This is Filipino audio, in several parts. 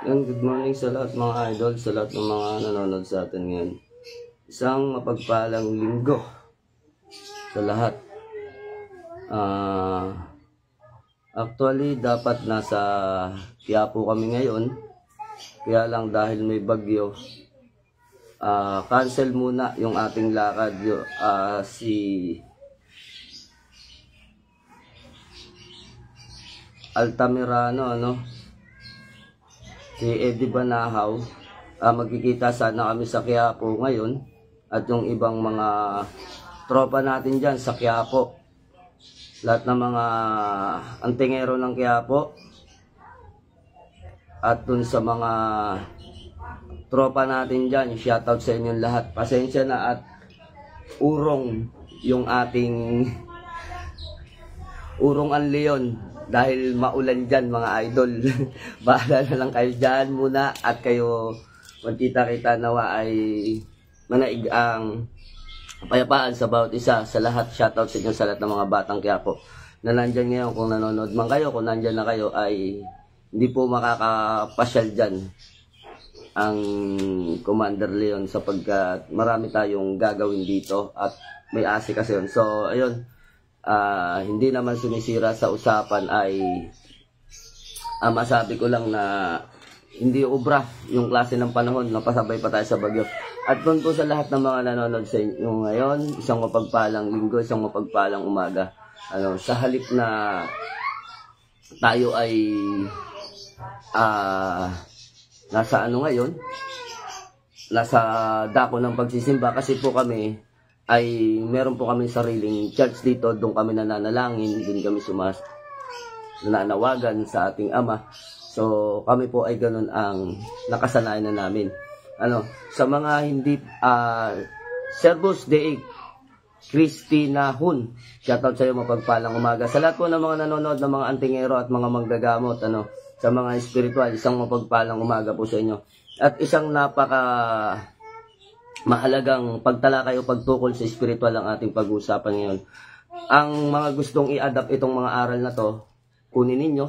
And good morning sa lahat mga idol, sa lahat ng mga nanonood sa atin ngayon. Isang mapagpalang linggo sa lahat. Actually, dapat nasa Quiapo kami ngayon. Kaya lang dahil may bagyo, cancel muna yung ating lakad. Si Altamirano, si Eddie Banahaw, magkikita sana kami sa Quiapo ngayon at yung ibang mga tropa natin dyan sa Quiapo, lahat ng mga antingero ng Quiapo at dun sa mga tropa natin dyan, shoutout sa inyong lahat. Pasensya na at urong yung ating urong ang leon dahil maulan dyan mga idol. Bahala na lang kayo dyan muna at kayo magkita-kita nawa ay manaig ang kapayapaan sa bawat isa. Sa lahat, shoutout sa inyo sa lahat ng mga batang Quiapo na nandyan ngayon. Kung nanonood man kayo, kung nandyan na kayo ay hindi po makakapasyal dyan ang Commander Leon sapagkat marami tayong gagawin dito at may asi kasi yun. So ayun, hindi naman sumisira sa usapan ay masabi ko lang na hindi obra yung klase ng panahon, napasabay pa tayo sa bagyo. At doon po sa lahat ng mga nanonood sa inyo ngayon, isang mapagpalang linggo, isang mapagpalang umaga. Sa halip na tayo ay nasa ngayon, nasa dako ng pagsisimba kasi po kami ay meron po kami sariling church dito. Doon kami nananalangin, din kami nananawagan sa ating Ama. So kami po ay ganun ang nakasanayan na namin. Sa mga hindi Servus Dei Christina Hun, shoutout sa iyo, mapagpalang umaga. Sa lahat po ng mga nanonood ng mga antingero at mga manggagamot, sa mga spiritual, isang mapagpalang umaga po sa inyo. At isang napaka mahalagang pagtalakay o pagtukol sa spiritual ang ating pag-uusapan ngayon. Ang mga gustong i-adapt itong mga aral na to, kunin ninyo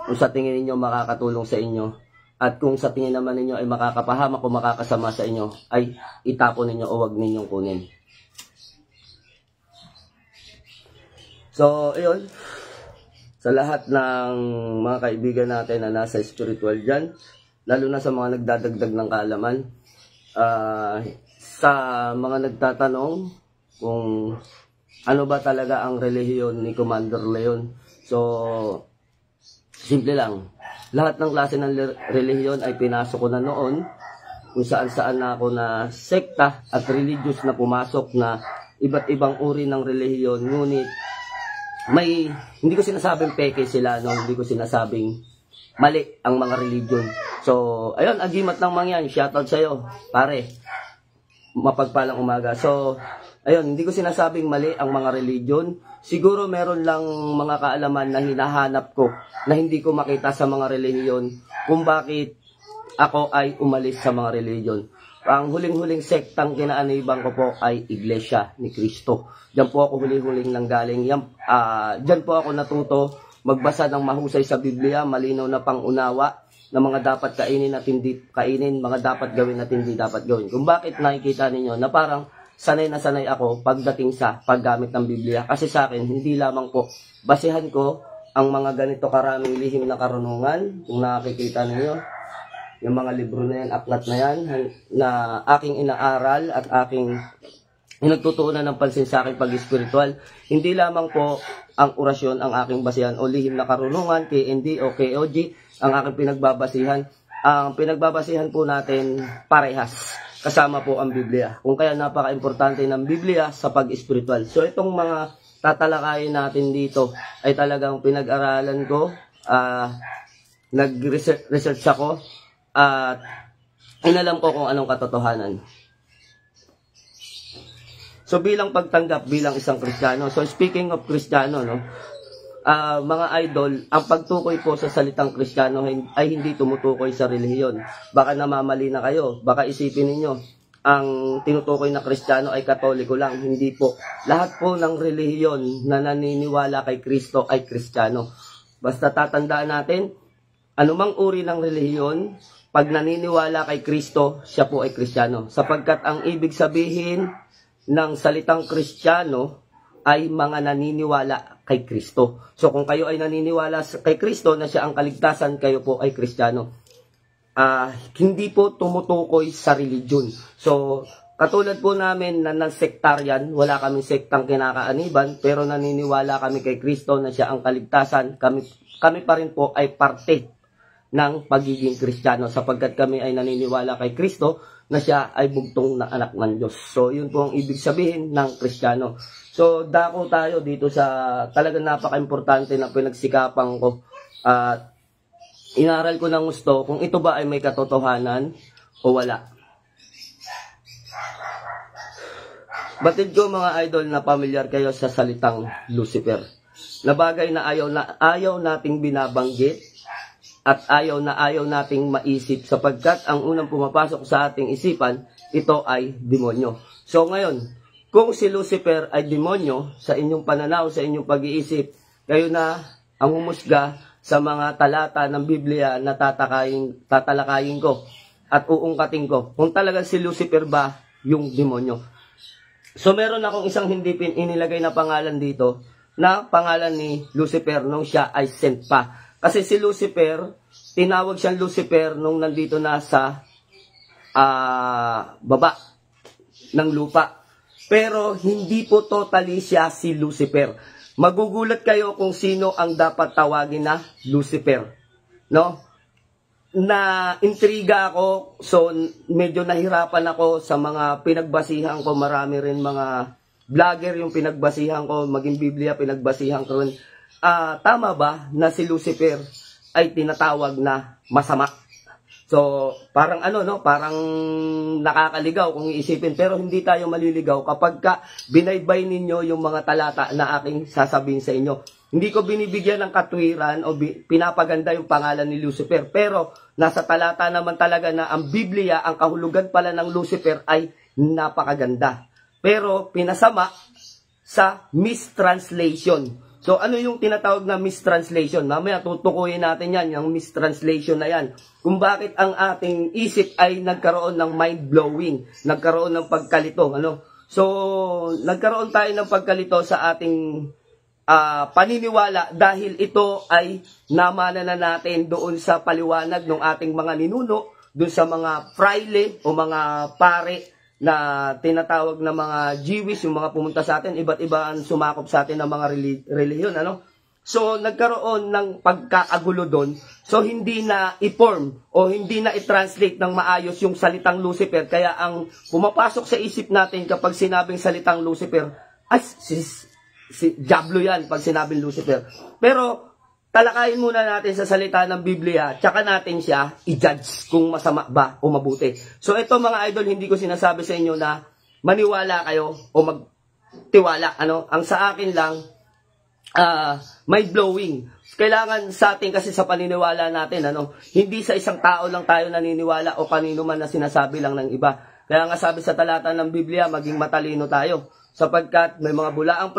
kung sa tingin ninyo makakatulong sa inyo, at kung sa tingin naman ninyo ay makakapahamak o makakasama sa inyo, ay itapon ninyo o wag ninyong kunin. So ayun, sa lahat ng mga kaibigan natin na nasa spiritual dyan, lalo na sa mga nagdadagdag ng kaalaman, sa mga nagtatanong kung ano ba talaga ang relihiyon ni Commander Leon. So, simple lang. Lahat ng klase ng relihiyon ay pinasok ko na noon, kung saan-saan na ako na sekta at religious na pumasok na iba't ibang uri ng relihiyon. Ngunit, hindi ko sinasabing peke sila, hindi ko sinasabing mali ang mga religion. So, ayun, agimat ng mga yan. Shoutout sa'yo, pare. Mapagpalang umaga. So, ayun, hindi ko sinasabing mali ang mga religion. Siguro meron lang mga kaalaman na hinahanap ko na hindi ko makita sa mga religion kung bakit ako ay umalis sa mga religion. Ang huling-huling sektang kinaanibang ko po ay Iglesia ni Cristo. Diyan po ako huling-huling nanggaling. Diyan po ako natuto magbasa ng mahusay sa Biblia, malinaw na pangunawa na mga dapat kainin at hindi kainin, mga dapat gawin at hindi dapat gawin. Kung bakit nakikita ninyo na parang sanay na sanay ako pagdating sa paggamit ng Biblia. Kasi sa akin, hindi lamang po basihan ko ang mga ganito karaming lihim na karunungan. Kung nakikita ninyo, yung mga libro na yan, aklat na yan, na aking inaaral at aking nagtutuunan ng pansin sa aking pag-spiritual. Hindi lamang po ang orasyon ang aking basihan o lihim na karunungan, KND o KOG, ang aking pinagbabasihan. Ang pinagbabasihan po natin parehas. Kasama po ang Biblia. Kung kaya napaka-importante ng Biblia sa pag-spiritual. So itong mga tatalakayin natin dito ay talagang pinag-aralan ko, nag-research ako, at inalam ko kung anong katotohanan. So bilang pagtanggap bilang isang Kristiyano, so speaking of Kristiyano, mga idol, ang pagtukoy po sa salitang Kristiyano ay hindi tumutukoy sa relihiyon. Baka namamali na kayo, baka isipin ninyo ang tinutukoy na Kristiyano ay Katoliko lang. Hindi po. Lahat po ng relihiyon na naniniwala kay Kristo ay Kristiyano. Basta tatandaan natin, anumang uri ng relihiyon, pag naniniwala kay Kristo, siya po ay Kristiyano. Sapagkat ang ibig sabihin ng salitang Kristiyano ay mga naniniwala kay Kristo. So kung kayo ay naniniwala kay Kristo na siya ang kaligtasan, kayo po ay Kristiyano. Hindi po tumutukoy sa religion. So katulad po namin na non-sectarian, wala kaming sektang kinakaaniban, pero naniniwala kami kay Kristo na siya ang kaligtasan. Kami pa rin po ay parte ng pagiging Kristiyano sapagkat kami ay naniniwala kay Kristo na siya ay bugtong na anak ng Diyos. So yun po ang ibig sabihin ng Kristiyano. So dako tayo dito sa talagang napaka-importante na pinagsikapan ko at inaral ko ng gusto kung ito ba ay may katotohanan o wala. Batid ko mga idol na pamilyar kayo sa salitang Lucifer, na bagay na ayaw nating binabanggit at ayaw nating maisip sapagkat ang unang pumapasok sa ating isipan, ito ay demonyo. So ngayon, kung si Lucifer ay demonyo, sa inyong pananaw, sa inyong pag-iisip, kayo na ang humusga sa mga talata ng Biblia na tatalakayin ko at uungkatin ko. Kung talagang si Lucifer ba yung demonyo. So meron akong isang hindi inilagay na pangalan dito, na pangalan ni Lucifer nung siya ay sent pa. Kasi si Lucifer, tinawag siyang Lucifer nung nandito na sa baba ng lupa. Pero hindi po totally siya si Lucifer. Magugulat kayo kung sino ang dapat tawagin na Lucifer. No? Na intriga ako, so medyo nahirapan ako sa mga pinagbasihan ko. Marami rin mga vlogger yung pinagbasihan ko, maging Biblia pinagbasihan ko rin. Tama ba na si Lucifer ay tinatawag na masama? So, parang parang nakakaligaw kung iisipin, pero hindi tayo maliligaw kapag binaybay ninyo yung mga talata na aking sasabihin sa inyo. Hindi ko binibigyan ng katwiran o pinapaganda yung pangalan ni Lucifer, pero nasa talata naman talaga na ang Biblia, ang kahulugan pala ng Lucifer ay napakaganda. Pero pinasama sa mistranslation. So, ano yung tinatawag na mistranslation? Mamaya tutukuyin natin yan, yung mistranslation na yan. Kung bakit ang ating isip ay nagkaroon ng mind-blowing, nagkaroon ng pagkalito. So, nagkaroon tayo ng pagkalito sa ating paniniwala dahil ito ay namana na natin doon sa paliwanag ng ating mga ninuno, doon sa mga fraile o mga pare na tinatawag na mga Jewish, yung mga pumunta sa atin, iba't iba ang sumakop sa atin ng mga relihiyon, So, nagkaroon ng pagkaagulo doon. So, hindi na i-form o hindi na i-translate ng maayos yung salitang Lucifer. Kaya ang pumapasok sa isip natin kapag sinabing salitang Lucifer, ay, si Diablo yan pag sinabing Lucifer. Pero, talakayin muna natin sa salita ng Biblia, tsaka natin siya i-judge kung masama ba o mabuti. So ito mga idol, hindi ko sinasabi sa inyo na maniwala kayo o magtiwala. Ang sa akin lang, mind-blowing. Kailangan sa atin kasi sa paniniwala natin, hindi sa isang tao lang tayo naniniwala o kanino man na sinasabi lang ng iba. Kaya nga sabi sa talata ng Biblia, maging matalino tayo. Sapagkat may mga bulaang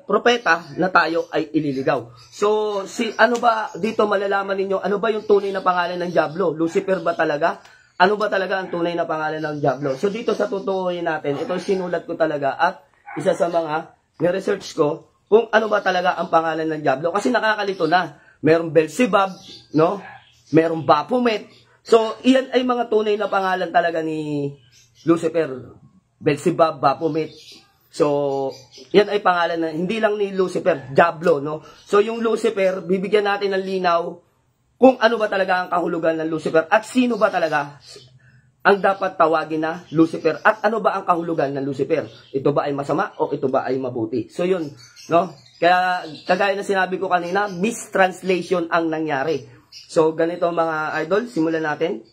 propeta na tayo ay ililigaw. So, ano ba dito malalaman ninyo? Ano ba yung tunay na pangalan ng Diablo? Lucifer ba talaga? Ano ba talaga ang tunay na pangalan ng Diablo? So, dito sa tutuuin natin, ito sinulat ko talaga at isa sa mga ni-research ko kung ano ba talaga ang pangalan ng Diablo. Kasi nakakalito na. Merong Beelzebub, merong Baphomet. So, iyan ay mga tunay na pangalan talaga ni Lucifer. Beelzebub, Baphomet. So, yan ay pangalan na, hindi lang ni Lucifer, Diablo, So, yung Lucifer, bibigyan natin ng linaw kung ano ba talaga ang kahulugan ng Lucifer at sino ba talaga ang dapat tawagin na Lucifer at ano ba ang kahulugan ng Lucifer. Ito ba ay masama o ito ba ay mabuti? So, yun, Kaya, kagaya na sinabi ko kanina, mistranslation ang nangyari. So, ganito mga idol, simulan natin.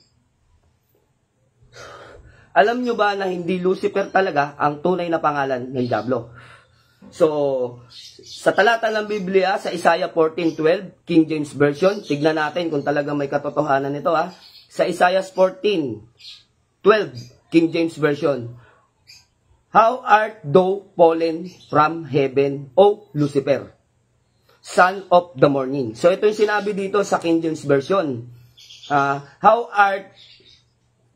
Alam nyo ba na hindi Lucifer talaga ang tunay na pangalan ng Diablo? So, sa talata ng Biblia, sa Isaiah 14:12, King James Version, tignan natin kung talaga may katotohanan nito. Sa Isaiah 14:12, King James Version, How art thou fallen from heaven, O Lucifer, son of the morning? So, ito yung sinabi dito sa King James Version. How art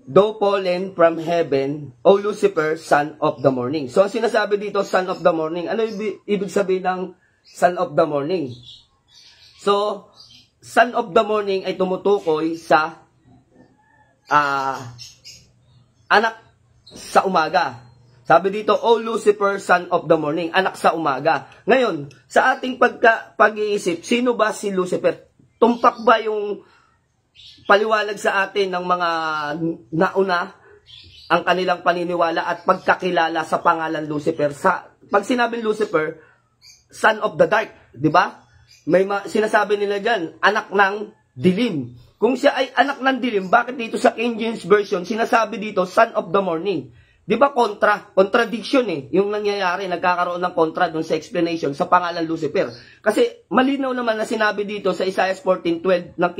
thou fallen from heaven, O Lucifer, son of the morning. So, ang sinasabi dito, son of the morning. Ano ibig sabihin ng son of the morning? So, son of the morning ay tumutukoy sa anak sa umaga. Sabi dito, O Lucifer, son of the morning, anak sa umaga. Ngayon, sa ating pag-iisip, sino ba si Lucifer? Tumpak ba yung paliwanag sa atin ng mga nauna ang kanilang paniniwala at pagkakilala sa pangalan Lucifer? Pag sinabing Lucifer, son of the dark, di ba? May sinasabi nila dyan, anak ng dilim. Kung siya ay anak ng dilim, bakit dito sa King James Version, sinasabi dito, son of the morning? Di ba contradiction yung nangyayari, nagkakaroon ng kontra dun sa explanation sa pangalan Lucifer. Kasi malinaw naman na sinabi dito sa Isaiah 14:12 ng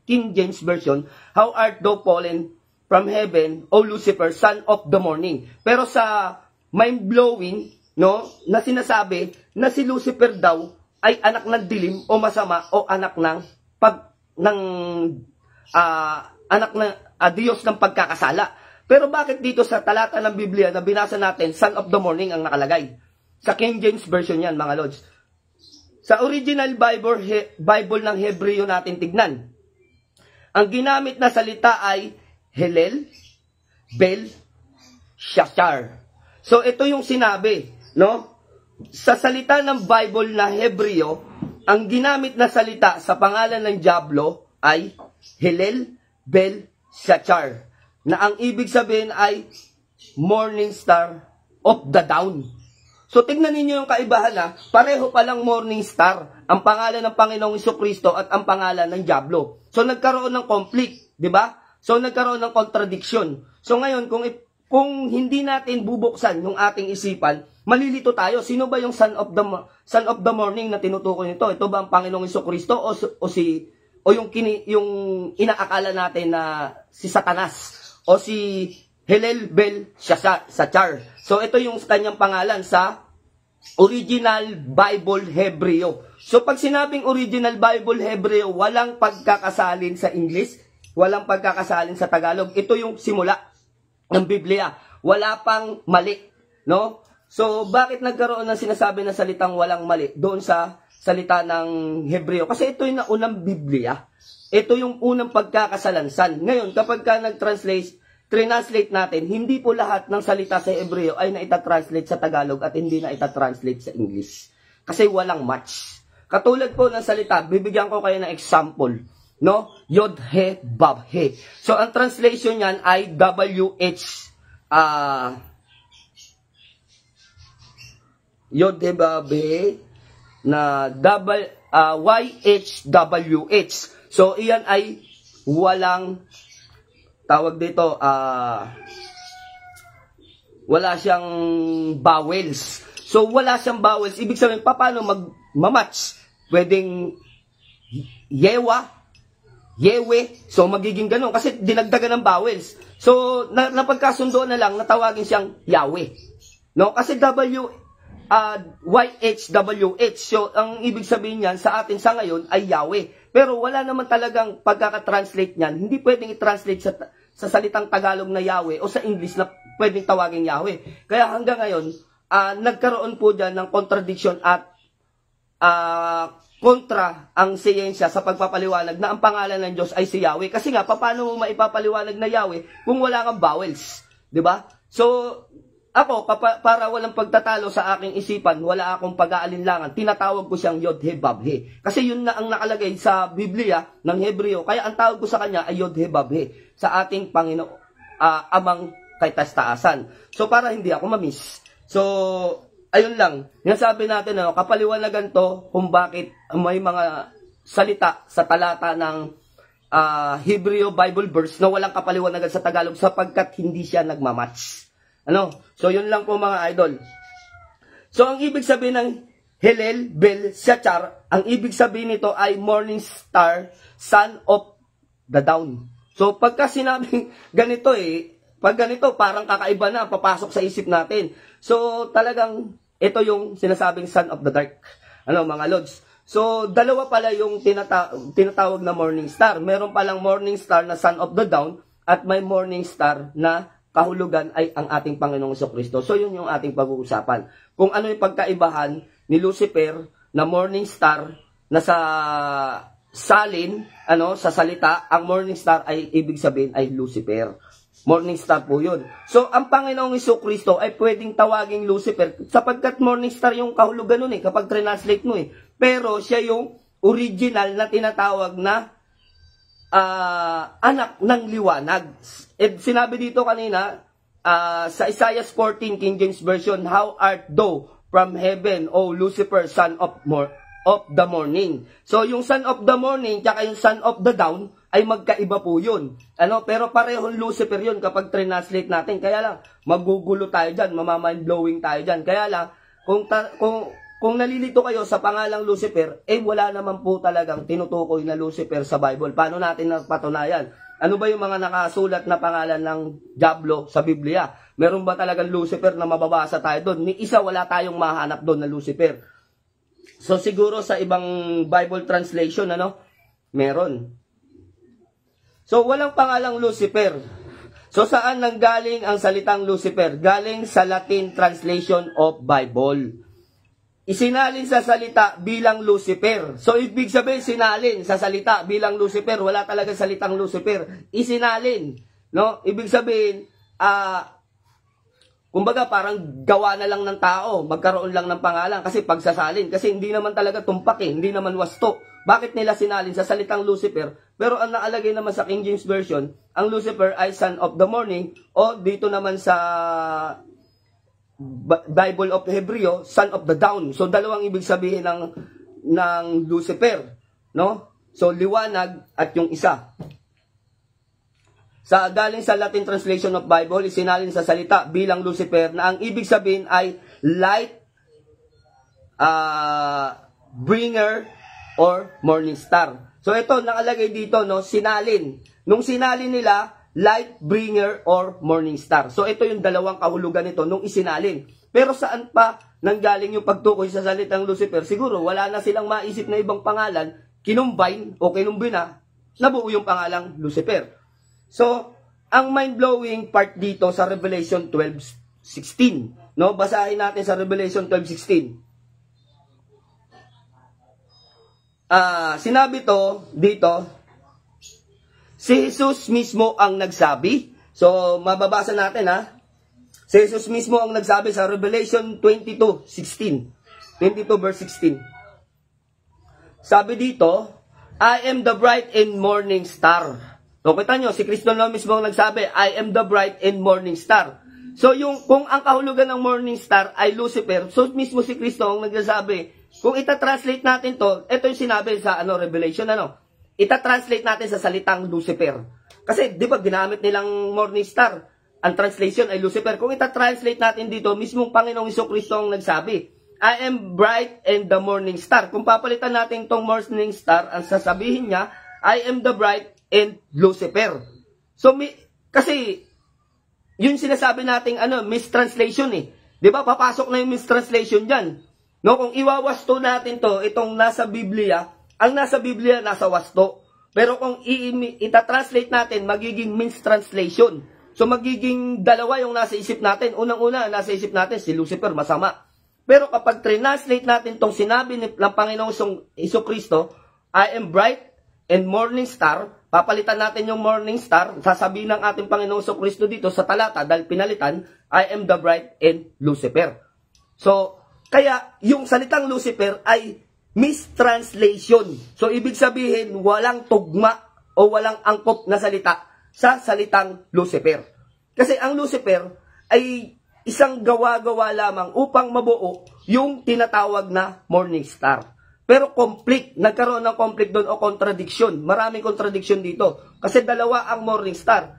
King James Version, how art thou fallen from heaven, O Lucifer, son of the morning. Pero sa mind-blowing, no, na sinasabi na si Lucifer daw ay anak ng dilim o masama o anak ng anak ng Diyos ng pagkakasala. Pero bakit dito sa talata ng Biblia na binasa natin, son of the morning ang nakalagay? Sa King James Version yan, mga Lods. Sa original Bible ng Hebreo natin tignan, ang ginamit na salita ay Helel, Bel, Shachar. So ito yung sinabi, no? Sa salita ng Bible na Hebreo, ang ginamit na salita sa pangalan ng Diablo ay Helel, Bel, Shachar, na ang ibig sabihin ay morning star of the dawn. So tingnan ninyo yung kaibahan na pareho palang morning star ang pangalan ng Panginoong Jesucristo at ang pangalan ng Diablo. So nagkaroon ng conflict, di ba? So nagkaroon ng contradiction. So ngayon kung hindi natin bubuksan yung ating isipan, malilito tayo. Sino ba yung son of the morning na tinutukoy nito? Ito ba ang Panginoong Jesucristo o yung inaakala natin na si Satanas? O si Helel, Bel, Shachar. So ito yung kanyang pangalan sa original Bible Hebreo. So pag sinabing original Bible Hebreo, walang pagkakasalin sa English, walang pagkakasalin sa Tagalog. Ito yung simula ng Biblia. Wala pang mali, no? So bakit nagkaroon ng sinasabi na salitang walang mali doon sa salita ng Hebreo? Kasi ito yung naunang Biblia. Ito yung unang pagkakasalansan. Ngayon, kapag ka translate natin, hindi po lahat ng salita sa Hebreo ay naita-translate sa Tagalog at hindi na ita-translate sa English. Kasi walang match. Katulad po ng salita, bibigyan ko kayo ng example, no? Yod, He, Bab, He. So, ang translation niyan ay Yod, He, Bab, He, na YHWH. So, iyan ay walang, tawag dito, wala siyang vowels. So, wala siyang vowels. Ibig sabihin, paano magmamatch? Pwedeng yewa, yewe. So, magiging ganun. Kasi dinagdagan ng vowels. So, napagkasundoan na lang, natawagin siyang Yahweh. No? Kasi YHWH. So, ang ibig sabihin niyan sa atin sa ngayon ay Yahweh. Pero wala naman talagang pagkaka-translate niyan. Hindi pwedeng i-translate sa salitang Tagalog na Yahweh o sa English na pwedeng tawagin Yahweh. Kaya hanggang ngayon, nagkaroon po dyan ng contradiction at kontra ang siyensya sa pagpapaliwanag na ang pangalan ng Diyos ay si Yahweh. Kasi nga, paano mo maipapaliwanag na Yahweh kung wala kang vowels? Diba? So, ako, para walang pagtatalo sa aking isipan, wala akong pag-aalinlangan, tinatawag ko siyang Yod, He, Bab, He. Kasi yun na ang nakalagay sa Biblia ng Hebreo. Kaya ang tawag ko sa kanya ay Yod, He, Bab, He. Sa ating Panginoon, Amang kay tastaasan. So, para hindi ako mamiss. So, ayun lang. Nasabi natin, kapaliwanagan to kung bakit may mga salita sa talata ng Hebreo Bible verse na walang kapaliwanagan sa Tagalog sapagkat hindi siya nagmamatch. So, yun lang po mga idol. So, ang ibig sabihin ng Helel, Bel, Shachar, ang ibig sabihin nito ay morning star, son of the dawn. So, pagka sinabing ganito pag ganito, parang kakaiba na, papasok sa isip natin. So, talagang, ito yung sinasabing son of the dark. Mga lods. So, dalawa pala yung tinatawag na morning star. Meron palang morning star na son of the dawn, at may morning star na kahulugan ay ang ating Panginoong Jesucristo. So yun yung ating pag-uusapan. Kung ano yung pagkaibahan ni Lucifer na morning star na sa salin, sa salita, ang morning star ay ibig sabihin ay Lucifer. Morning star po yun. So, ang Panginoong Jesucristo ay pwedeng tawaging Lucifer sapagkat morning star yung kahulugan nun kapag translate mo Pero siya yung original na tinatawag na anak ng liwanag. Sinabi dito kanina sa Isaiah 14 King James Version, "How art thou from heaven, O Lucifer, son of the morning." So yung son of the morning tsaka yung son of the dawn ay magkaiba po yun. Pero parehong Lucifer yun kapag translate natin. Kaya lang magugulo tayo dyan, mamamind blowing tayo dyan. Kaya lang kung nalilito kayo sa pangalang Lucifer, wala naman po talagang tinutukoy na Lucifer sa Bible. Paano natin napatunayan? Ano ba yung mga nakasulat na pangalan ng Diablo sa Biblia? Meron ba talagang Lucifer na mababasa tayo doon? Ni isa wala tayong mahanap doon na Lucifer. So siguro sa ibang Bible translation, meron. So walang pangalang Lucifer. So saan nanggaling ang salitang Lucifer? Galing sa Latin translation of Bible. Isinalin sa salita bilang Lucifer. So, ibig sabihin, sinalin sa salita bilang Lucifer. Wala talaga salitang Lucifer. Isinalin. Ibig sabihin, kumbaga parang gawa na lang ng tao. Magkaroon lang ng pangalan. Kasi pagsasalin. Kasi hindi naman talaga tumpak Hindi naman wasto. Bakit nila sinalin sa salitang Lucifer? Pero ang nakalagay naman sa King James Version, ang Lucifer ay son of the morning. O dito naman sa Bible of Hebreo, son of the dawn. So dalawang ibig sabihin ng Lucifer, So liwanag at yung isa. Galing sa Latin translation of Bible, isinalin sa salita bilang Lucifer na ang ibig sabihin ay light bringer or morning star. So ito nakalagay dito, sinalin. Nung sinalin nila, light bringer or morning star. So ito yung dalawang kahulugan nito nung isinalin. Pero saan pa nanggaling yung pagtukoy sa salitang Lucifer? Siguro wala na silang maisip na ibang pangalan, kinumbine o kinumbina, nabuo yung pangalang Lucifer. So, ang mind-blowing part dito sa Revelation 12:16, basahin natin sa Revelation 12:16. Sinabi to dito, si Jesus mismo ang nagsabi. So, mababasa natin Si Jesus mismo ang nagsabi sa Revelation 22:16. 22 verse 16. Sabi dito, I am the bright and morning star. So, kita nyo, si Kristo na mismo ang nagsabi, I am the bright and morning star. So, kung ang kahulugan ng morning star ay Lucifer, so mismo si Kristo ang nagsasabi. Kung ita-translate natin to, ito yung sinabi sa Revelation, ita-translate natin sa salitang Lucifer. Kasi, di ba, ginamit nilang morning star. Ang translation ay Lucifer. Kung ita-translate natin dito, mismong Panginoong Jesucristo ang nagsabi, I am bright and the morning star. Kung papalitan natin tong morning star, ang sasabihin niya, I am the bright and Lucifer. So, kasi, yun sinasabi nating mistranslation Di ba, papasok na yung mistranslation dyan. Kung iwawasto natin to, itong nasa Biblia, ang nasa Biblia, nasa wasto. Pero kung ita-translate natin, magiging mistranslation. So, magiging dalawa yung nasa isip natin. Unang-una, nasa isip natin, si Lucifer, masama. Pero kapag translate natin tong sinabi ng Panginoong Jesucristo, I am bright and morning star, papalitan natin yung morning star, sasabihin ng ating Panginoong Jesucristo dito sa talata, dahil pinalitan, I am the bright and Lucifer. So, kaya yung salitang Lucifer ay mistranslation. So, ibig sabihin, walang tugma o walang angkop na salita sa salitang Lucifer. Kasi ang Lucifer ay isang gawa-gawa lamang upang mabuo yung tinatawag na morning star. Pero conflict, nagkaroon ng conflict doon o contradiction. Maraming contradiction dito. Kasi dalawa ang morning star.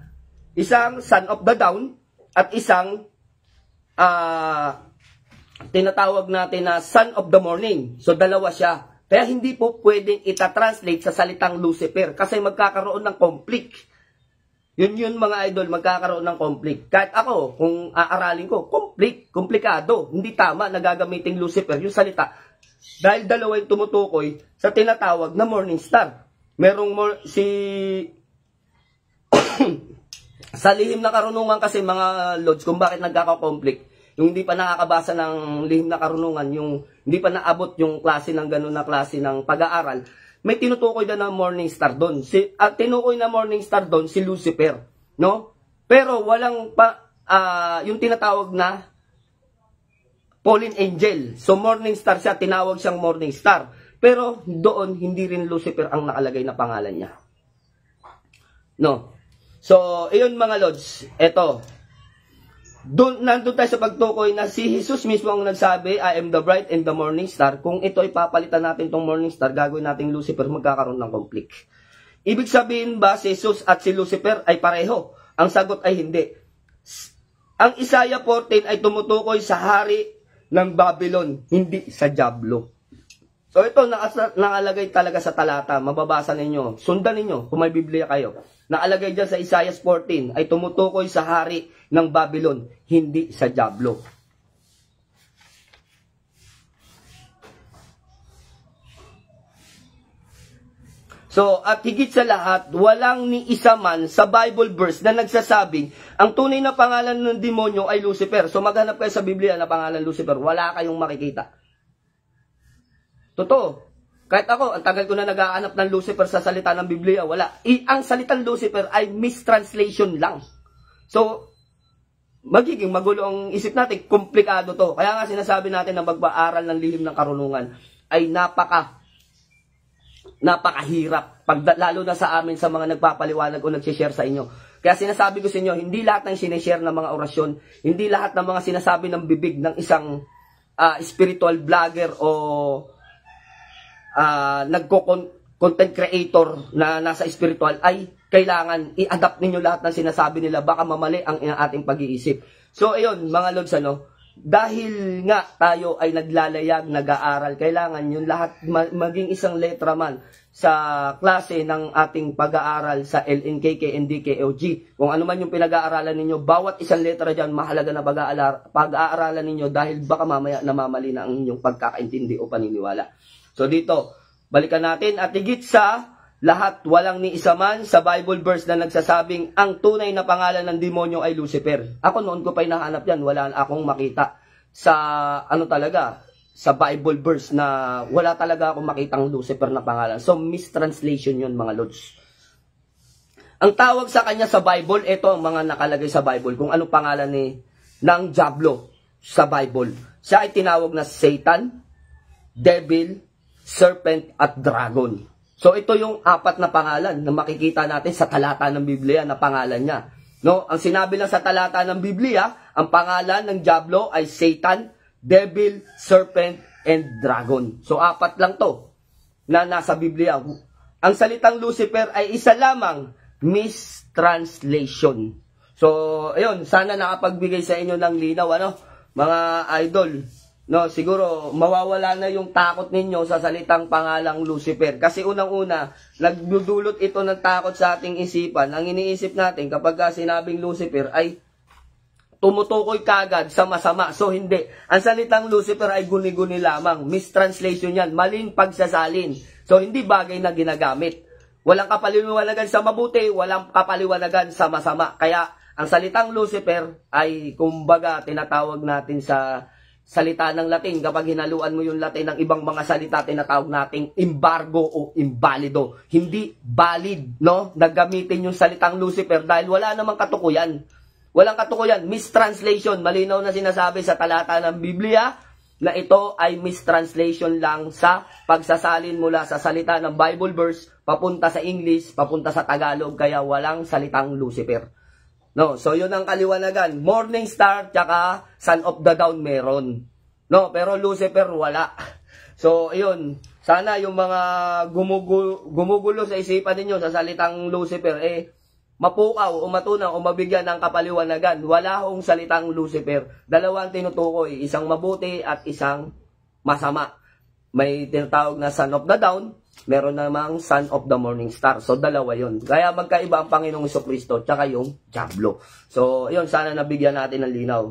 Isang son of the dawn at isang tinatawag natin na son of the morning. So dalawa siya. Kaya hindi po pwedeng itatranslate sa salitang Lucifer kasi magkakaroon ng conflict. Yun mga idol, magkakaroon ng conflict. Kahit ako, kung aaralin ko, komplikado. Hindi tama na gagamitin Lucifer yung salita. Dahil dalawa yung tumutukoy sa tinatawag na morning star. Merong Sa lihim na karunungan kasi mga lods, kung bakit nagkaka-conflict, yung hindi pa nakakabasa ng lihim na karunungan, yung hindi pa naabot yung klase ng ganun na klase ng pag-aaral, may tinutukoy na ng morning star doon. Tinukoy na morning star doon si Lucifer, no? Pero walang yung tinatawag na fallen angel. So morning star siya, tinawag siyang morning star. Pero doon hindi rin Lucifer ang nakalagay na pangalan niya. No. So, ayun mga lods, eto. Nandun tayo sa pagtukoy na si Jesus mismo ang nagsabi, I am the bright and the morning star. Kung ito ay papalitan natin tong morning star, gagawin natin Lucifer, magkakaroon ng conflict. Ibig sabihin ba si Jesus at si Lucifer ay pareho? Ang sagot ay hindi. Ang Isaiah 14 ay tumutukoy sa hari ng Babylon, hindi sa Diablo. So ito nakalagay talaga sa talata, mababasa ninyo, sundan ninyo kung may Biblia kayo. Nakalagay dyan sa Isaiah 14 ay tumutukoy sa hari ng Babylon, hindi sa Diablo. So, at higit sa lahat, walang ni isa man sa Bible verse na nagsasabing ang tunay na pangalan ng demonyo ay Lucifer. So, maghanap kayo sa Biblia na pangalan Lucifer, wala kayong makikita. Totoo. Kahit ako, ang tagal ko na nag-aanap ng Lucifer sa salita ng Biblia, wala. Ang salitang Lucifer ay mistranslation lang. So, magiging magulo ang isip natin, komplikado to. Kaya nga sinasabi natin na mag-aaral ng lihim ng karunungan ay napakahirap. Lalo na sa amin, sa mga nagpapaliwanag o nagsishare sa inyo. Kaya sinasabi ko sa inyo, hindi lahat ng sinishare ng mga orasyon, hindi lahat ng mga sinasabi ng bibig ng isang spiritual vlogger o nagko-content creator na nasa spiritual ay kailangan i-adapt ninyo lahat ng sinasabi nila, baka mamali ang ating pag-iisip. So ayun mga lods, dahil nga tayo ay naglalayag, nag-aaral, kailangan yun lahat maging isang letra man sa klase ng ating pag-aaral sa LNKK, NDK, OG. Kung ano man yung pinag-aaralan ninyo, bawat isang letra dyan mahalaga na pag-aaralan ninyo dahil baka mamaya namamali na ang inyong pagkakaintindi o paniniwala. So dito, balikan natin at higit sa lahat, walang ni isa man sa Bible verse na nagsasabing ang tunay na pangalan ng demonyo ay Lucifer. Ako noon ko pa hinahanap yan, wala akong makita sa sa Bible verse na wala talaga akong makitang Lucifer na pangalan. So mistranslation yun mga lods. Ang tawag sa kanya sa Bible, ito ang mga nakalagay sa Bible, kung anong pangalan ng Diablo sa Bible. Siya ay tinawag na Satan, Devil, Serpent at Dragon. So ito yung apat na pangalan na makikita natin sa talata ng Biblia na pangalan niya. No, ang sinabi lang sa talata ng Biblia, ang pangalan ng Diablo ay Satan, Devil, Serpent and Dragon. So apat lang to na nasa Biblia. Ang salitang Lucifer ay isa lamang, mistranslation. So ayun, sana nakapagbigay sa inyo ng linaw mga idol. No, siguro mawawala na yung takot ninyo sa salitang pangalang Lucifer. Kasi unang-una, nagdudulot ito ng takot sa ating isipan. Ang iniisip natin kapag sinabing Lucifer ay tumutukoy kagad sa masama. So hindi. Ang salitang Lucifer ay guni-guni lamang. Mistranslation yan. Maling pagsasalin. So hindi bagay na ginagamit. Walang kapaliwanagan sa mabuti, walang kapaliwanagan sa masama. Kaya ang salitang Lucifer ay kumbaga tinatawag natin sa salita ng Latin. Kapag hinaluan mo yung Latin ng ibang mga salita, tinatawag nating embargo o invalido. Hindi valid, no? Naggamitin yung salitang Lucifer dahil wala namang katukuyan. Walang katukuyan. Mistranslation. Malinaw na sinasabi sa talata ng Biblia na ito ay mistranslation lang sa pagsasalin mula sa salita ng Bible verse papunta sa English, papunta sa Tagalog, kaya walang salitang Lucifer. No, so yun ang kaliwanagan. Morning star tsaka son of the dawn meron. No, pero Lucifer wala. So ayun, sana yung mga gumugulo sa isipan ninyo sa salitang Lucifer mapukaw o matunaw o mabigyan ng kapaliwanagan. Wala hong salitang Lucifer. Dalawang tinutukoy, isang mabuti at isang masama. May tinatawag na son of the dawn, meron namang son of the morning star. So, dalawa yun. Kaya magkaiba ang Panginoong Jesucristo tsaka yung Diablo. So, yun, sana nabigyan natin ng linaw.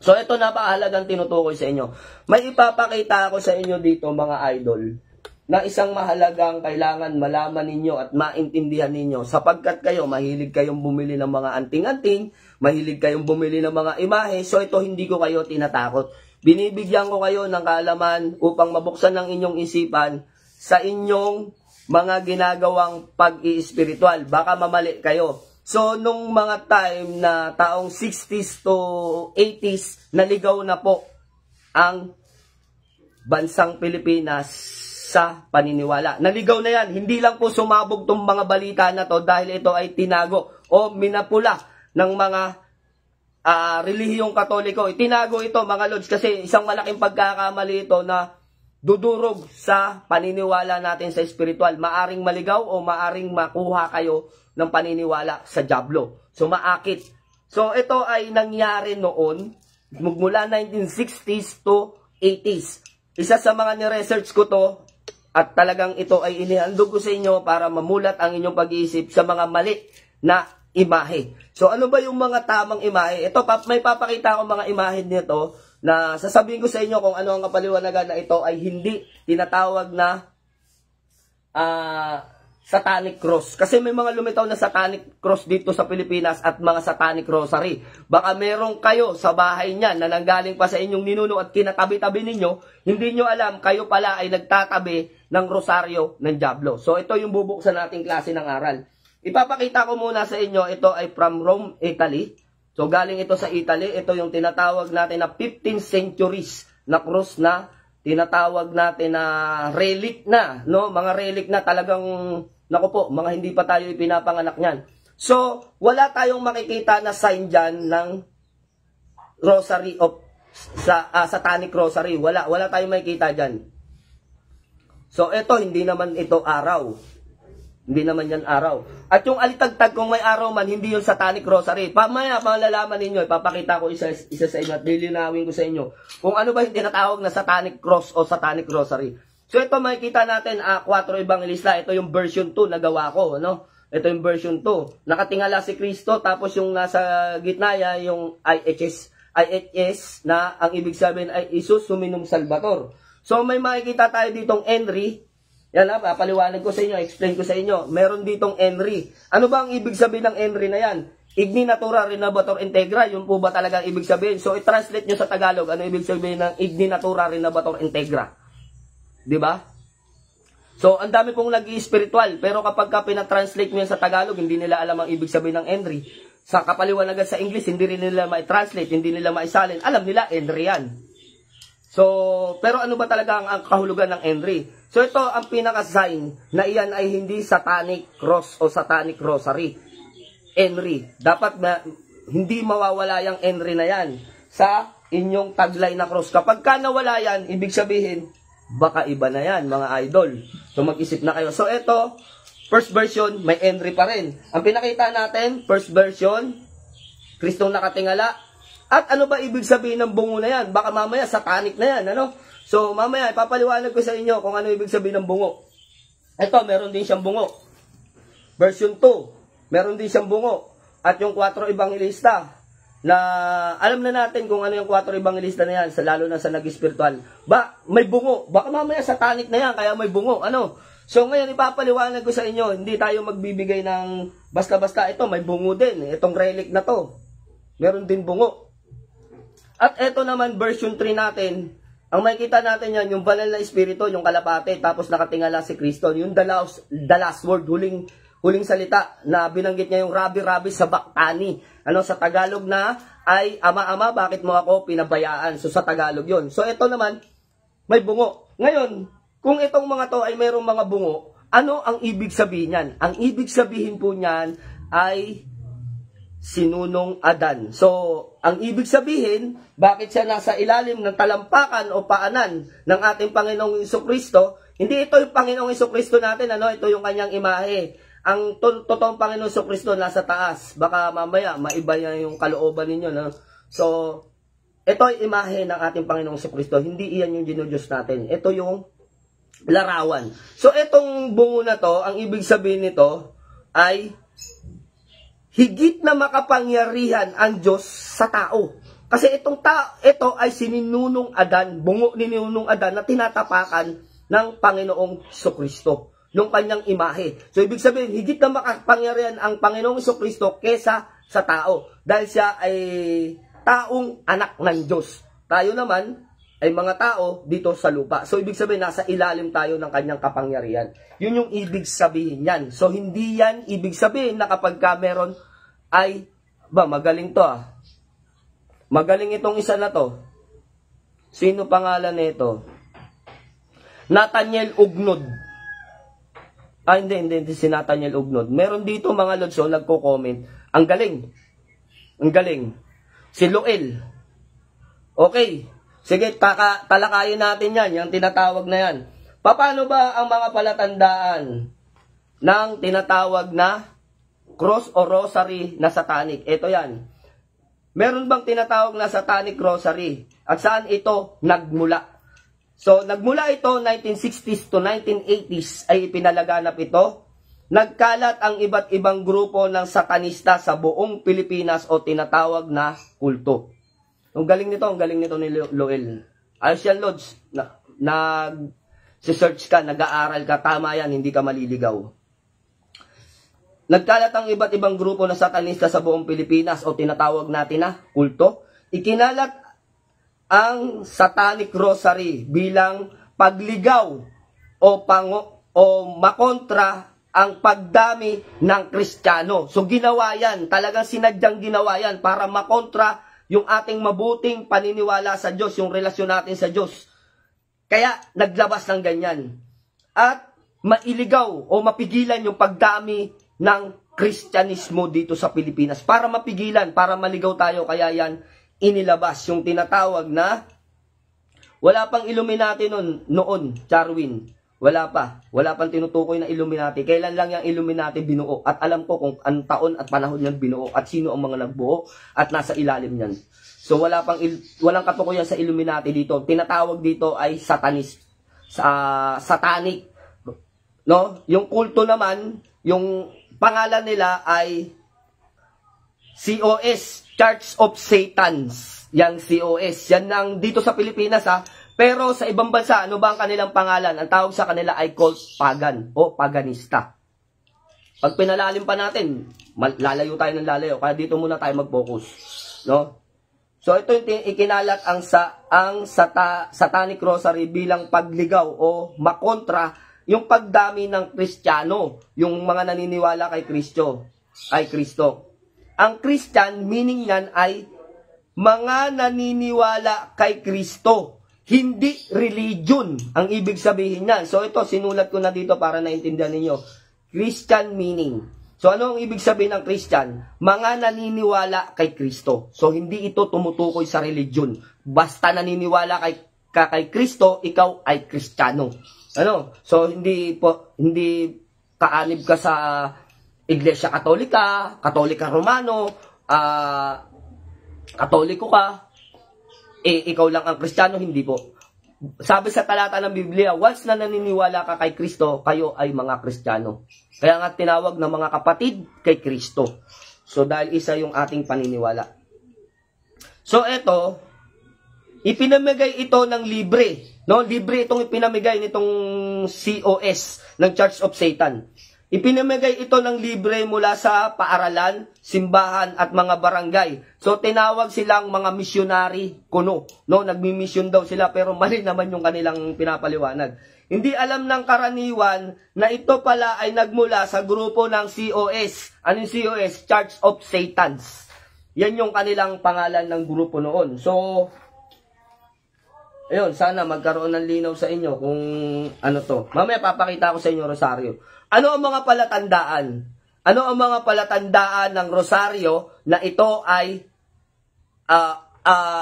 So, ito napakahalagang tinutukoy sa inyo. May ipapakita ako sa inyo dito, mga idol, na isang mahalagang kailangan malaman ninyo at maintindihan ninyo, sapagkat kayo mahilig kayong bumili ng mga anting-anting, mahilig kayong bumili ng mga imahe, so ito hindi ko kayo tinatakot. Binibigyan ko kayo ng kaalaman upang mabuksan ng inyong isipan sa inyong mga ginagawang pag-iispiritual. Baka mamali kayo. So, nung mga time na taong 60s to 80s, naligaw na po ang bansang Pilipinas sa paniniwala. Naligaw na yan. Hindi lang po sumabog tong mga balita na to dahil ito ay tinago o minapula ng mga relihiyong Katoliko. Itinago ito mga Lods kasi isang malaking pagkakamali ito na dudurog sa paniniwala natin sa spiritual. Maaring maligaw o maaring makuha kayo ng paniniwala sa dyablo. So maakit. So ito ay nangyari noon mula 1960s to 80s. Isa sa mga ni-research ko to at talagang ito ay inihandog ko sa inyo para mamulat ang inyong pag-iisip sa mga mali na imahe. So ano ba yung mga tamang imahe? Ito, may papakita ako mga imahe nito na sasabihin ko sa inyo kung ano ang kapaliwanagan na ito ay hindi tinatawag na satanic cross. Kasi may mga lumitaw na satanic cross dito sa Pilipinas at mga satanic rosary. Baka meron kayo sa bahay niyan na nanggaling pa sa inyong ninuno at kinatabi-tabi ninyo, hindi nyo alam, kayo pala ay nagtatabi ng rosaryo ng dyablo. So ito yung bubuksan nating klase ng aral. Ipapakita ko muna sa inyo, ito ay from Rome, Italy. So galing ito sa Italy, ito yung tinatawag natin na 15th centuries na cross na tinatawag natin na relic na, no? Mga relic na talagang, naku po, mga hindi pa tayo ipinapanganak niyan. So, wala tayong makikita na sign dyan ng rosary of satanic rosary. Wala tayong makikita dyan. So, ito, hindi naman ito araw. Hindi naman yan araw. At yung alitagtag kung may araw man, hindi yung satanic rosary. Pamaya, malalaman ninyo, ipapakita ko isa sa inyo at lilinawin ko sa inyo kung ano ba yung tinatawag na satanic cross o satanic rosary. So ito makikita natin, 4 evangelista. Ito yung version 2 na gawa ko. Ano? Ito yung version 2. Nakatingala si Kristo, tapos yung nasa gitna yung IHS na ang ibig sabihin ay Isus Huminum Salvator. So may makikita tayo ditong Henry. Yan na, papaliwanag ko sa inyo, explain ko sa inyo. Meron ditong Henry. Ano ba ang ibig sabihin ng Henry na yan? Igni Natura Renovator Integra, yun po ba talaga ang ibig sabihin? So i-translate nyo sa Tagalog, ano ibig sabihin ng Igni Natura Renovator Integra? Di ba? So ang dami pong nag-i-spiritual, pero kapag pinatranslate nyo yan sa Tagalog, hindi nila alam ang ibig sabihin ng Henry. Sa kapaliwanagan sa English, hindi rin nila ma-translate, hindi nila maisalin. Alam nila, Henry yan. So, pero ano ba talaga ang kahulugan ng Henry? So ito ang pinaka-sign na iyan ay hindi satanic cross o satanic rosary. Henry. Dapat hindi mawawala yung Henry na yan sa inyong taglay na cross. Kapag ka nawala yan, ibig sabihin, baka iba na yan, mga idol. So mag-isip na kayo. So ito, first version, may Henry pa rin. Ang pinakita natin, first version, Kristong nakatingala. At ano ba ibig sabihin ng bungo na yan? Baka mamaya satanic na yan, ano? So mamaya ipapaliwanag ko sa inyo kung ano ibig sabihin ng bungo. Ito, meron din siyang bungo. Version 2, meron din siyang bungo. At yung 4 evangelista, na alam na natin kung ano yung 4 evangelista na yan, lalo na sa nag-spiritual. May bungo. Baka mamaya satanic na yan, kaya may bungo. Ano? So ngayon ipapaliwanag ko sa inyo, hindi tayo magbibigay ng basta-basta. Ito, may bungo din. Itong relic na to, meron din bungo. At ito naman, version 3 natin, ang makikita natin yan, yung banal na espiritu, yung kalapate, tapos nakatingala si Kristo. Yung the last word, huling salita, na binanggit niya yung Rabi sa Baktani. Ano, sa Tagalog na ay, Ama, bakit mo ako pinabayaan? So sa Tagalog yon. So ito naman, may bungo. Ngayon, kung itong mga to ay mayroong mga bungo, ano ang ibig sabihin yan? Ang ibig sabihin po niyan ay sinunong Adan. So, ang ibig sabihin, bakit siya nasa ilalim ng talampakan o paanan ng ating Panginoong Jesucristo? Hindi ito yung Panginoong Jesucristo natin, ano? Ito yung kanyang imahe. Ang totoong Panginoong Jesucristo nasa taas. Baka mamaya, maiba niya yung kalooban ninyo, no? So, ito ay imahe ng ating Panginoong Jesucristo. Hindi iyan yung dinudiyos natin. Ito yung larawan. So, itong bungo na to, ang ibig sabihin nito ay higit na makapangyarihan ang Diyos sa tao. Kasi ito ay sininunong Adan, bungo ni Ninunong Adan na tinatapakan ng Panginoong Jesucristo, ng kanyang imahe. So, ibig sabihin, higit na makapangyarihan ang Panginoong Jesucristo kesa sa tao. Dahil siya ay taong anak ng Diyos. Tayo naman ay mga tao dito sa lupa. So, ibig sabihin, nasa ilalim tayo ng kanyang kapangyarihan. Yun yung ibig sabihin yan. So, hindi yan ibig sabihin na kapag ka meron ay, magaling to Magaling itong isa na to. Sino pangalan nito? Nathaniel Ugnod. Hindi si Nathaniel Ugnod. Meron dito mga lods, nagko-comment. Ang galing. Ang galing. Si Loel. Okay. Sige, talakayin natin yan. Yung tinatawag na yan. Paano ba ang mga palatandaan ng tinatawag na cross o rosary na satanic? Ito yan. Meron bang tinatawag na satanic rosary? At saan ito nagmula? So, nagmula ito 1960s to 1980s ay ipinalaganap ito. Nagkalat ang iba't ibang grupo ng satanista sa buong Pilipinas o tinatawag na kulto. Ang galing nito ni Loel. Ayos yan, Lods. Si-search ka, nag-aaral ka, tama yan, hindi ka maliligaw. Nagkalat ang iba't ibang grupo ng satanista sa buong Pilipinas o tinatawag natin na kulto. Ikinalat ang satanic rosary bilang pagligaw o makontra ang pagdami ng Kristiyano. So ginawa yan, talagang sinadyang ginawa yan para makontra yung ating mabuting paniniwala sa Diyos, yung relasyon natin sa Diyos. Kaya naglabas ng ganyan. At mailigaw o mapigilan yung pagdami ng Kristyanismo dito sa Pilipinas. Para mapigilan, para maligaw tayo, kaya yan inilabas yung tinatawag na wala pang Illuminati noon, Charwin. Wala pang tinutukoy na Illuminati. Kailan lang yung Illuminati binuo? At alam ko kung anong taon at panahon yan binuo at sino ang mga nagbuo at nasa ilalim niyan. So walang katukoyan sa Illuminati dito. Tinatawag dito ay satanic. No? Yung kulto naman, yung pangalan nila ay COS, Church of Satans. Yang COS. Yan ang dito sa Pilipinas Pero sa ibang bansa, ano ba ang kanilang pangalan? Ang tawag sa kanila ay cult pagan o paganista. Pag pinalalim pa natin, lalayo tayo ng lalayo. Kaya dito muna tayo mag-focus. No? So ito yung ikinalat ang satanic rosary bilang pagligaw o makontra yung pagdami ng Kristiyano, yung mga naniniwala kay Kristo. Ang Christian, meaning yan ay mga naniniwala kay Kristo. Hindi religion ang ibig sabihin niyan. So ito, sinulat ko na dito para naintindihan ninyo. Christian meaning. So ano ang ibig sabihin ng Christian? Mga naniniwala kay Kristo. So hindi ito tumutukoy sa religion. Basta naniniwala kay Kristo, ikaw ay Kristiyano. So hindi kaanib ka sa Iglesia Katolika, Katolika Romano, Katoliko ka, ikaw lang ang Kristiyano, hindi po. Sabi sa talata ng Biblia, once na naniniwala ka kay Kristo, kayo ay mga Kristiyano. Kaya nga tinawag na mga kapatid kay Kristo. So dahil isa yung ating paniniwala. So eto, ipinamigay ito ng libre. No, libre itong ipinamigay nitong COS ng Church of Satan. Ipinamigay ito ng libre mula sa paaralan, simbahan at mga barangay. So tinawag silang mga missionary kuno. No, nagmi-mission daw sila pero mali naman yung kanilang pinapaliwanag. Hindi alam ng karaniwan na ito pala ay nagmula sa grupo ng COS. Ano yung COS? Church of Satans. Yan yung kanilang pangalan ng grupo noon. So ayun, sana magkaroon ng linaw sa inyo kung ano to. Mamaya papakita ko sa inyo, Rosario. Ano ang mga palatandaan? Ano ang mga palatandaan ng Rosario na ito ay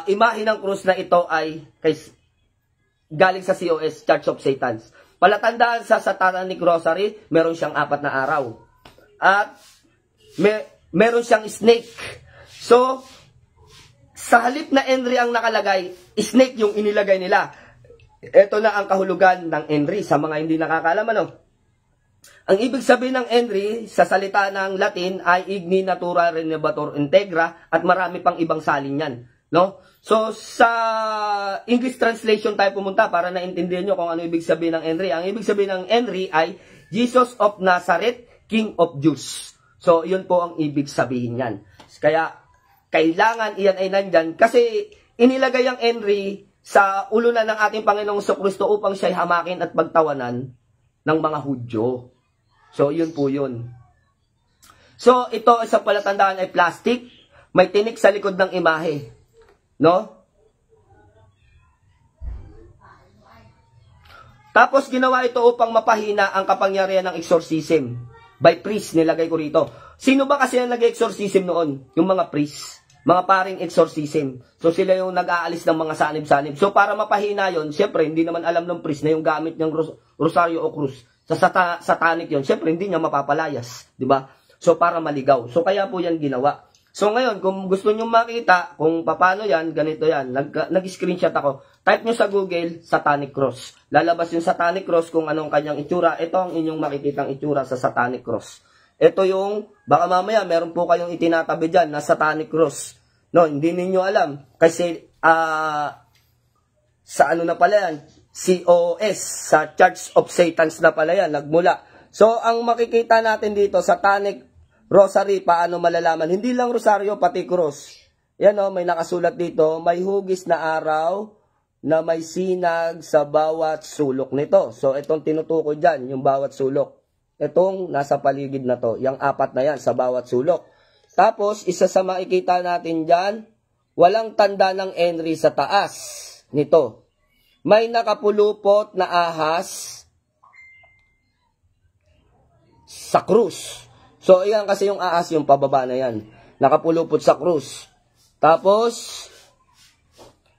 imahe ng krus na ito ay galing sa COS, Church of Satans. Palatandaan sa Satanic Rosary, meron siyang 4 na araw. At meron siyang snake. So, sa halip na Henry ang nakalagay, snake yung inilagay nila. Ito na ang kahulugan ng Henry sa mga hindi nakakaalam. Ang ibig sabihin ng Henry sa salita ng Latin ay igni natura renovator integra at marami pang ibang salin yan. No? So, sa English translation tayo pumunta para naintindihan nyo kung ano ibig sabihin ng Henry. Ang ibig sabihin ng Henry ay Jesus of Nazareth, King of Jews. So, yun po ang ibig sabihin yan. Kaya, kailangan iyan ay nandyan kasi inilagay ang Henry sa ulo na ng ating Panginoong Kristo upang siya'y hamakin at pagtawanan ng mga Hudyo. So, yun po yun. So, ito isang palatandaan ay plastic. May tinik sa likod ng imahe. No? Tapos ginawa ito upang mapahina ang kapangyarihan ng exorcism. By priest, nilagay ko rito. Sino ba kasi ang nag-exorcism noon? Yung mga priest. Mga paring exorcism. So sila yung nag-aalis ng mga sanib-sanib. So para mapahina yon, syempre hindi naman alam ng priest na yung gamit ng rosaryo o krus. Sa satanic yon, syempre hindi niya mapapalayas. Diba? So para maligaw. So kaya po yan ginawa. So ngayon, kung gusto nyo makita kung paano yan, ganito yan. Nag-screenshot ako. Type nyo sa Google, Satanic Cross. Lalabas yung Satanic Cross kung anong kanyang itsura. Ito ang inyong makikitang itsura sa Satanic Cross. Ito yung, baka mamaya meron po kayong itinatabi dyan na Satanic Cross. No, hindi ninyo alam. Kasi, sa ano na pala yan? COS, sa Church of Satans na pala yan, nagmula. So, ang makikita natin dito, Satanic Rosary, paano malalaman? Hindi lang rosaryo, pati cross. Yan o, may nakasulat dito, may hugis na araw na may sinag sa bawat sulok nito. So, itong tinutukoy dyan, yung bawat sulok. Itong nasa paligid na to, yung apat na yan sa bawat sulok. Tapos, isa sa makikita natin dyan, walang tanda ng Henry sa taas nito. May nakapulupot na ahas sa krus. So, ayan kasi yung ahas, yung pababa na yan. Nakapulupot sa krus. Tapos,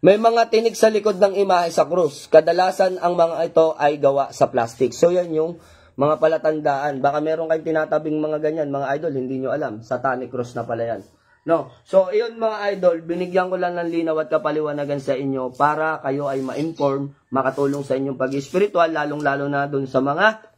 may mga tinik sa likod ng imahe sa krus. Kadalasan, ang mga ito ay gawa sa plastic. So, yan yung mga palatandaan. Baka meron kayong tinatabing mga ganyan, mga idol, hindi nyo alam. Satanic cross na pala yan. No? So, iyon mga idol, binigyan ko lang ng linaw at kapaliwanagan sa inyo para kayo ay ma-inform, makatulong sa inyong pag-spiritual, lalong-lalo na dun sa mga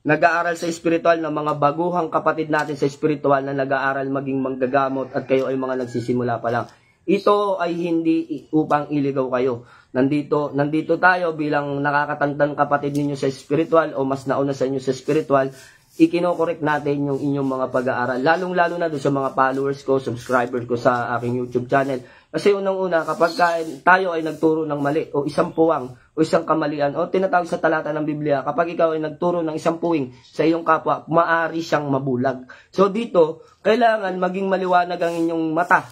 nag-aaral sa espiritual na mga baguhang kapatid natin sa espiritual na nag-aaral maging manggagamot at kayo ay mga nagsisimula pa lang. Ito ay hindi upang iligaw kayo. Nandito tayo bilang nakakatandang kapatid ninyo sa espiritual o mas nauna sa inyo sa espiritual. Ikinokorek natin yung inyong mga pag-aaral. Lalong-lalo na doon sa mga followers ko, subscribers ko sa aking YouTube channel. Kasi unang-una, kapag tayo ay nagturo ng mali o isang puwang o isang kamalian o tinatawag sa talata ng Biblia, kapag ikaw ay nagturo ng isang puwing sa iyong kapwa, maaari siyang mabulag. So dito, kailangan maging maliwanag ang inyong mata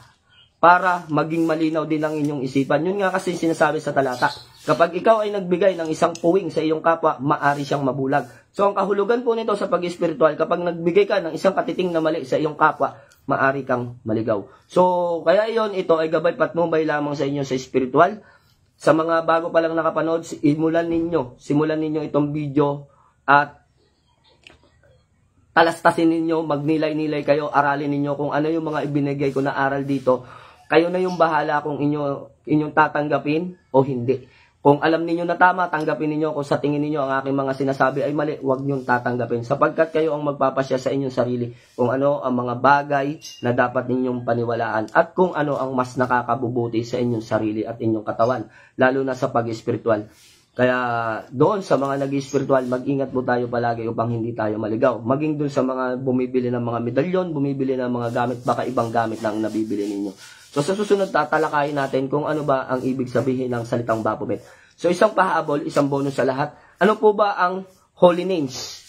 para maging malinaw din ang inyong isipan. Yun nga kasi sinasabi sa talata. Kapag ikaw ay nagbigay ng isang puwing sa iyong kapwa, maaari siyang mabulag. So ang kahulugan po nito sa pag-espiritual, kapag nagbigay ka ng isang katiting na mali sa iyong kapwa, maaari kang maligaw. So kaya iyon, ito ay gabay patnubay lamang sa inyo sa espiritual. Sa mga bago pa lang nakapanood, simulan ninyo itong video at talastasin ninyo, magnilay-nilay kayo, aralin ninyo kung ano yung mga ibinigay ko na aral dito. Kayo na yung bahala kung inyong tatanggapin o hindi. Kung alam ninyo na tama, tanggapin ninyo. Kung sa tingin ninyo ang aking mga sinasabi ay mali, huwag nyong tatanggapin. Sapagkat kayo ang magpapasya sa inyong sarili kung ano ang mga bagay na dapat ninyong paniwalaan at kung ano ang mas nakakabubuti sa inyong sarili at inyong katawan, lalo na sa pag-espiritual. Kaya doon sa mga nag-spiritual, mag-ingat po tayo palagi upang hindi tayo maligaw. Maging doon sa mga bumibili ng mga medalyon, bumibili ng mga gamit, baka ibang gamit na ang nabibili ninyo. So sa susunod, tatalakayin natin kung ano ba ang ibig sabihin ng salitang Baphomet. So isang pahabol, isang bonus sa lahat. Ano po ba ang holy names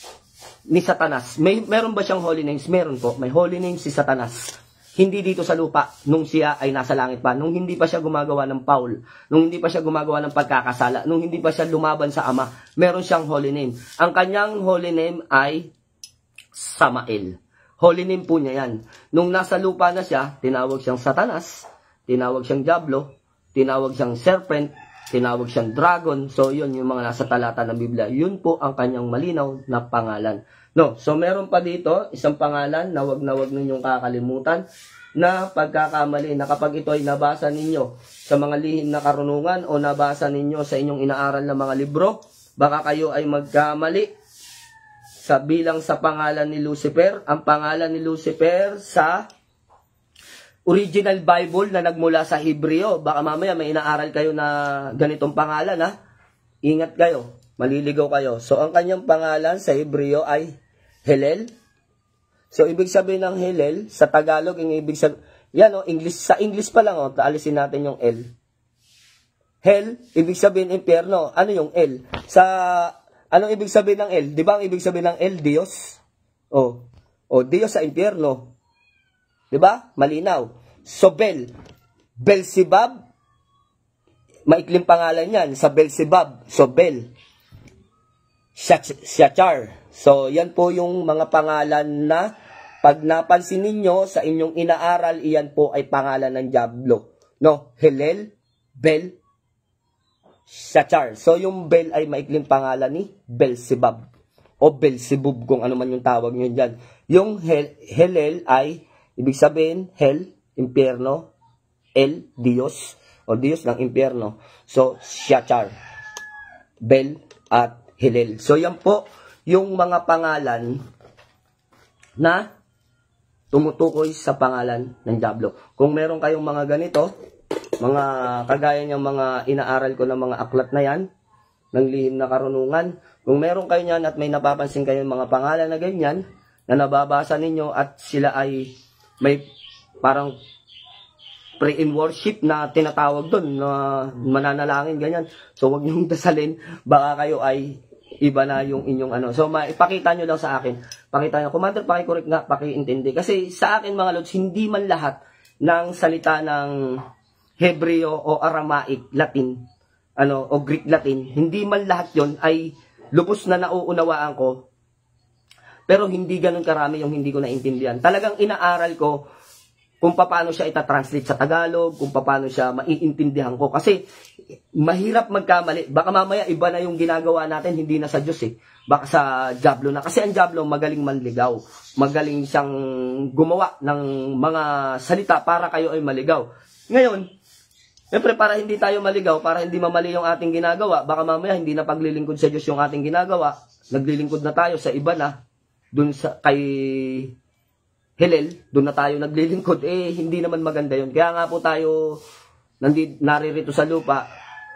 ni Satanas? Meron ba siyang holy names? Meron po. May holy names si Satanas. Hindi dito sa lupa, nung siya ay nasa langit pa, nung hindi pa siya gumagawa ng foul, nung hindi pa siya gumagawa ng pagkakasala, nung hindi pa siya lumaban sa Ama, meron siyang holy name. Ang kanyang holy name ay Samael. Holy name po niya yan. Nung nasa lupa na siya, tinawag siyang Satanas, tinawag siyang Diablo, tinawag siyang Serpent, tinawag siyang Dragon. So yun yung mga nasa talata ng Biblia. Yun po ang kanyang malinaw na pangalan. No, so meron pa dito isang pangalan na wag ninyong kakalimutan na pagkakamali na kapag ito ay nabasa ninyo sa mga lihim na karunungan o nabasa ninyo sa inyong inaaral na mga libro, baka kayo ay magkamali sa bilang sa pangalan ni Lucifer. Ang pangalan ni Lucifer sa original Bible na nagmula sa Hebreo. Baka mamaya may inaaral kayo na ganitong pangalan, ha? Ingat kayo, maliligaw kayo. So, ang kanyang pangalan sa Hebreo ay Hillel. So, ibig sabihin ng Hillel, sa Tagalog, yung ibig sabihin, yan o, English, sa English pa lang o, taalisin natin yung L. Hell, ibig sabihin impyerno. Ano yung L? Anong ibig sabihin ng L? Di ba ang ibig sabihin ng L, Diyos? O Diyos sa impyerno. Di ba? Malinaw. So, Beelzebub, maikling pangalan yan, sa Beelzebub. So, Shachar. So, yan po yung mga pangalan na pag napansin ninyo sa inyong inaaral, iyan po ay pangalan ng Diablo. No? Hillel, Bel, Shachar. So, yung Bel ay maikling pangalan ni Beelzebub. O Beelzebub, kung ano man yung tawag nyo dyan. Yung Hillel ay, ibig sabihin, Hell, impyerno, El, Diyos, o Diyos ng impyerno. So, Shachar, Bel, at Hillel. So, yan po yung mga pangalan na tumutukoy sa pangalan ng Diablo. Kung meron kayong mga ganito, mga kagaya niyang mga inaaral ko ng mga aklat na yan, ng lihim na karunungan, kung meron kayo niyan at may napapansin kayong mga pangalan na ganyan, na nababasa ninyo at sila ay may parang pray in worship na tinatawag doon, na mananalangin, ganyan. So, wag niyong dasalin, baka kayo ay iba na yung inyong ano. So, ipakita nyo lang sa akin. Pakita nyo. Commander, pakicorrect nga, pakiintindi. Kasi sa akin, mga lods, hindi man lahat ng salita ng Hebreo o Aramaic, Latin, o Greek Latin, hindi man lahat yon ay lubos na nauunawaan ko. Pero hindi ganun karami yung hindi ko naintindihan. Talagang inaaral ko kung paano siya itatranslate sa Tagalog, kung paano siya maiintindihan ko. Kasi mahirap magkamali. Baka mamaya iba na yung ginagawa natin, hindi na sa Diyos eh. Baka sa Diablo na. Kasi ang Diablo magaling manligaw. Magaling siyang gumawa ng mga salita para kayo ay maligaw. Ngayon, siyempre para hindi tayo maligaw, para hindi mamali yung ating ginagawa, baka mamaya hindi na paglilingkod sa Diyos yung ating ginagawa, naglilingkod na tayo sa iba na, dun sa kay Hillel, doon na tayo naglilingkod, hindi naman maganda yun. Kaya nga po tayo naririto sa lupa,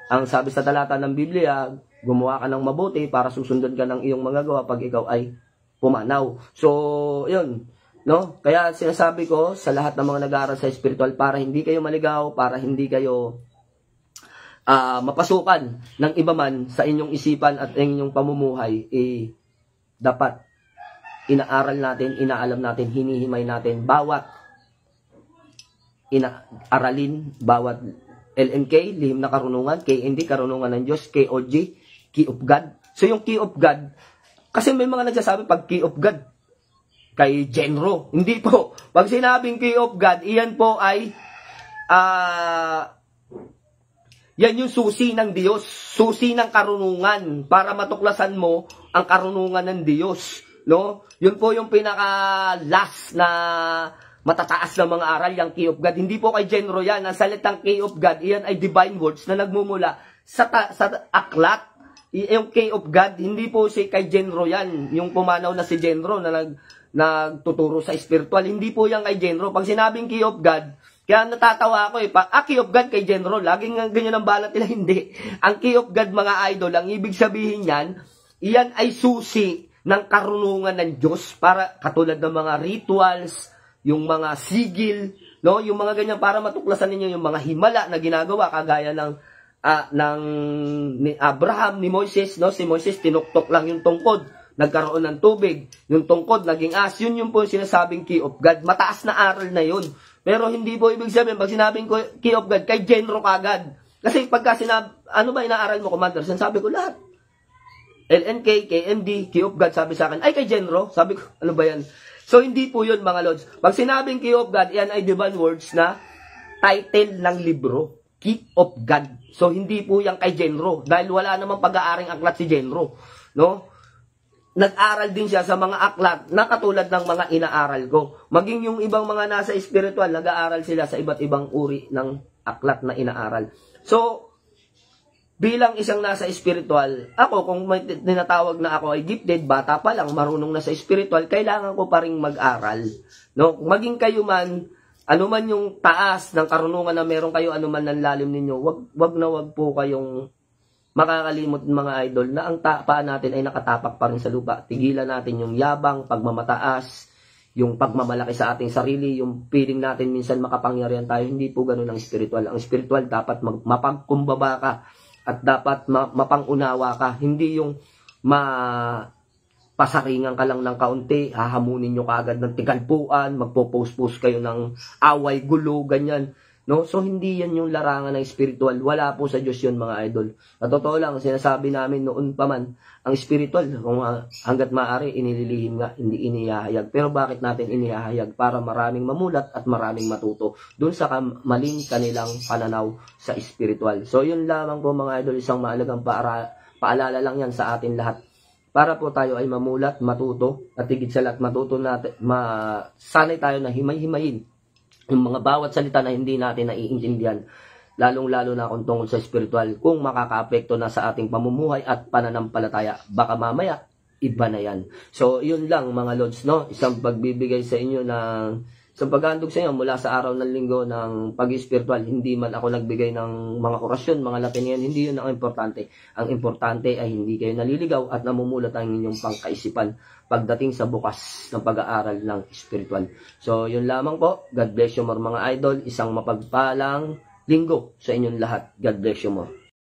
ang sabi sa talata ng Biblia, gumawa ka ng mabuti para susundan ka ng iyong magagawa pag ikaw ay pumanaw. So, yun, no? Kaya sinasabi ko sa lahat ng mga nag-aaral sa spiritual, para hindi kayo maligaw, para hindi kayo mapasukan ng iba man sa inyong isipan at inyong pamumuhay, dapat inaaral natin, inaalam natin, hinihimay natin bawat inaaralin, bawat LMK, lihim na karunungan, KND, karunungan ng Diyos, KOG, Key of God. So yung Key of God, kasi may mga nagsasabi pag Key of God, kay Genro. Hindi po. Pag sinabing Key of God, iyan po ay yan yung susi ng Diyos, susi ng karunungan para matuklasan mo ang karunungan ng Diyos. No? Yun po yung pinaka-last na matataas na mga aral, yung Key of God. Hindi po kay Genro yan. Ang salitang Key of God, iyan ay divine words na nagmumula sa aklat. Yung Key of God, hindi po si kay Genro yan. Yung pumanaw na si Genro na nagtuturo sa spiritual. Hindi po yan kay Genro. Pag sinabing Key of God, kaya natatawa ako Key of God kay Genro. Laging ganyan ang balat nila. Hindi. Ang Key of God, mga idol, ang ibig sabihin yan, iyan ay susi ng karunungan ng Diyos para katulad ng mga rituals, yung mga sigil, no, yung mga ganyan para matuklasan ninyo yung mga himala na ginagawa kagaya ng ni Abraham, ni Moises, no, si Moises tinuktok lang yung tungkod, nagkaroon ng tubig, yung tungkod naging as, yun po sinasabing Key of God. Mataas na aral na yun. Pero hindi po ibig sabihin pag sinabing Key of God kay Genro kagad. Kasi pagka ano ba inaaral mo, Commander? Sinasabi ko lahat. LNK, KMD, Key of God, sabi sa akin, ay kay Genro. Sabi ko, ano ba yan? So, hindi po yun, mga Lods. Pag sinabing Key of God, yan ay divine words na title ng libro. Key of God. So, hindi po yan kay Genro. Dahil wala namang pag-aaring aklat si Genro. No? Nag-aral din siya sa mga aklat na katulad ng mga inaaral ko. Maging yung ibang mga nasa spiritual, nag-aaral sila sa iba't ibang uri ng aklat na inaaral. So, bilang isang nasa spiritual, ako kung may tinatawag na ako ay gifted, bata pa lang, marunong na sa spiritual, kailangan ko pa rin mag-aral. No? Maging kayo man Ano man yung taas ng karunungan na meron kayo, ano man ang lalim ninyo, wag po kayong makakalimot mga idol na ang paa natin ay nakatapak pa rin sa lupa. Tigilan natin yung yabang, pagmamataas, yung pagmamalaki sa ating sarili, yung feeling natin minsan makapangyarihan tayo. Hindi po ganun ang spiritual. Ang spiritual dapat mapagkumbaba ka at dapat mapangunawa ka. Hindi yung pasaringan ka lang ng kaunti, hahamunin nyo kaagad ng tigalpuan, magpo-post-post kayo ng away, gulo, ganyan. No? So, hindi yan yung larangan ng spiritual. Wala po sa Diyos yun, mga idol. At totoo lang, sinasabi namin noon pa man, ang spiritual, kung hanggat maaari, inililihim nga, hindi inihahayag. Pero bakit natin inihahayag? Para maraming mamulat at maraming matuto dun sa maling kanilang pananaw sa spiritual. So, yun lamang po, mga idol, isang mahalagang paalala lang yan sa atin lahat. Para po tayo ay mamulat, matuto, at higit sa lahat matuto natin, sanay tayo na himay-himayin yung mga bawat salita na hindi natin naiintindihan, lalong-lalo na kung tungkol sa spiritual, kung makaka-apekto na sa ating pamumuhay at pananampalataya. Baka mamaya, iba na yan. So, yun lang mga Lods, no? Isang pagbibigay sa inyo ng isang paghandog sa inyo mula sa araw ng linggo ng pag-spiritual. Hindi man ako nagbigay ng mga orasyon, mga latinian, hindi yun ang importante. Ang importante ay hindi kayo naliligaw at namumulat ang inyong pangkaisipan pagdating sa bukas ng pag-aaral ng spiritual. So, yun lamang po. God bless you more mga idol. Isang mapagpalang linggo sa inyong lahat. God bless you more.